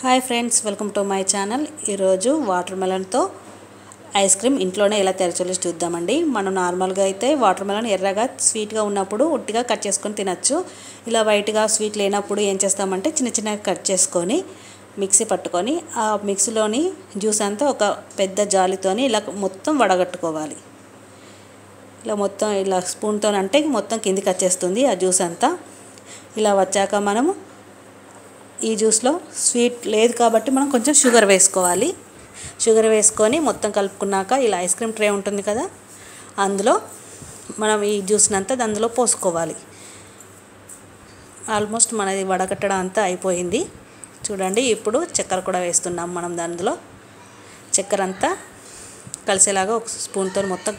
Hi friends, welcome to my channel. ఈరోజు water మెలన్తో ice cream ఇంట్లోనే ఎలా తయారు చేయాలో చూద్దామండి. మనం నార్మల్గా అయితే వాటర్ మెలన్ ఎర్రగా స్వీట్గా ఉన్నప్పుడు ఉట్టిగా కట్ చేసుకొని తినచ్చు. ఇలా వైట్గా స్వీట్ లేనప్పుడు ఏం చేస్తామంటే చిన్న చిన్నగా కట్ చేసుకొని మిక్సీ పట్టుకొని ఆ మిక్సీలోని జ్యూస్ అంతా ఒక పెద్ద జాలితోని ఇలా మొత్తం వడగట్టుకోవాలి. ఇలా మొత్తం ఇలా స్పూన్తో అంటే మొత్తం కిందికి వచ్చేస్తుంది ఆ జ్యూస్ అంతా. ఇలా వచ్చాక మనము ఈ జ్యూస్లో స్వీట్ లేదు కాబట్టి మనం కొంచెం షుగర్ వేసుకోవాలి. షుగర్ వేసుకొని మొత్తం కలుపుకున్నాక ఇలా ఐస్ క్రీమ్ ట్రే ఉంటుంది కదా, అందులో మనం ఈ జ్యూస్ని అంతా అందులో పోసుకోవాలి. ఆల్మోస్ట్ మనది వడగట్టడం అంతా అయిపోయింది. చూడండి, ఇప్పుడు చక్కెర కూడా వేస్తున్నాం మనం. దానిలో చక్కెర అంతా కలిసేలాగా ఒక స్పూన్తో మొత్తం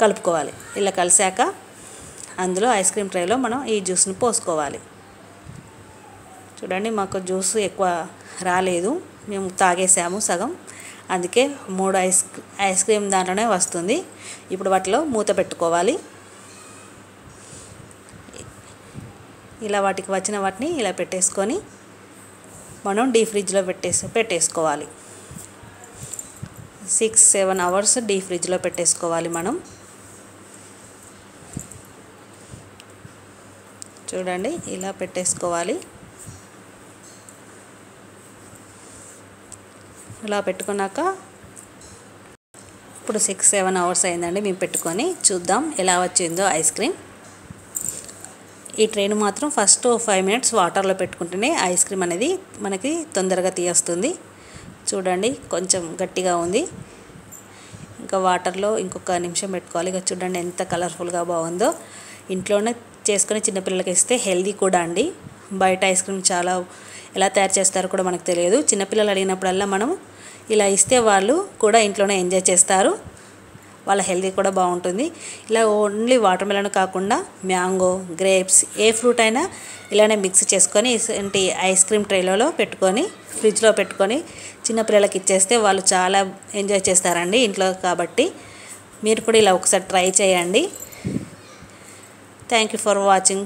కలుపుకోవాలి. ఇలా కలిసాక అందులో ఐస్ క్రీమ్ ట్రేలో మనం ఈ జ్యూస్ని పోసుకోవాలి. చూడండి, మాకు జ్యూస్ ఎక్కువ రాలేదు, మేము తాగేసాము సగం, అందుకే 3 ఐస్ క్రీమ్ దాంట్లోనే వస్తుంది. ఇప్పుడు వాటిలో మూత పెట్టుకోవాలి. ఇలా వాటికి వచ్చిన వాటిని ఇలా పెట్టేసుకొని మనం డీప్ ఫ్రిడ్జ్లో పెట్టేసుకోవాలి. 6-7 అవర్స్ డీప్ ఫ్రిడ్జ్లో పెట్టేసుకోవాలి మనం. చూడండి, ఇలా పెట్టేసుకోవాలి. ఇలా పెట్టుకున్నాక ఇప్పుడు 6-7 అవర్స్ అయిందండి మేము పెట్టుకొని. చూద్దాం ఎలా వచ్చిందో ఐస్ క్రీమ్. ఈ ట్రైన్ మాత్రం ఫస్ట్ 5 మినిట్స్ వాటర్లో పెట్టుకుంటేనే ఐస్ క్రీమ్ అనేది మనకి తొందరగా తీయొస్తుంది. చూడండి, కొంచెం గట్టిగా ఉంది. ఇంకా వాటర్లో ఇంకొక నిమిషం పెట్టుకోవాలి. ఇక చూడండి ఎంత కలర్ఫుల్గా బాగుందో. ఇంట్లోనే చేసుకొని చిన్నపిల్లలకి ఇస్తే హెల్దీ కూడా అండి. బయట ఐస్ క్రీమ్ చాలా ఎలా తయారు చేస్తారో కూడా మనకు తెలియదు. చిన్నపిల్లలు అడిగినప్పుడల్లా మనం ఇలా ఇస్తే వాళ్ళు కూడా ఇంట్లోనే ఎంజాయ్ చేస్తారు. వాళ్ళ హెల్దీ కూడా బాగుంటుంది. ఇలా ఓన్లీ వాటర్ మెలన్ కాకుండా మ్యాంగో, గ్రేప్స్ ఏ ఫ్రూట్ అయినా ఇలానే మిక్స్ చేసుకొని ఐస్ క్రీమ్ ట్రేలలో పెట్టుకొని ఫ్రిడ్జ్లో పెట్టుకొని చిన్నపిల్లలకి ఇచ్చేస్తే వాళ్ళు చాలా ఎంజాయ్ చేస్తారండి ఇంట్లో కాబట్టి. మీరు కూడా ఇలా ఒకసారి ట్రై చేయండి. Thank you for watching.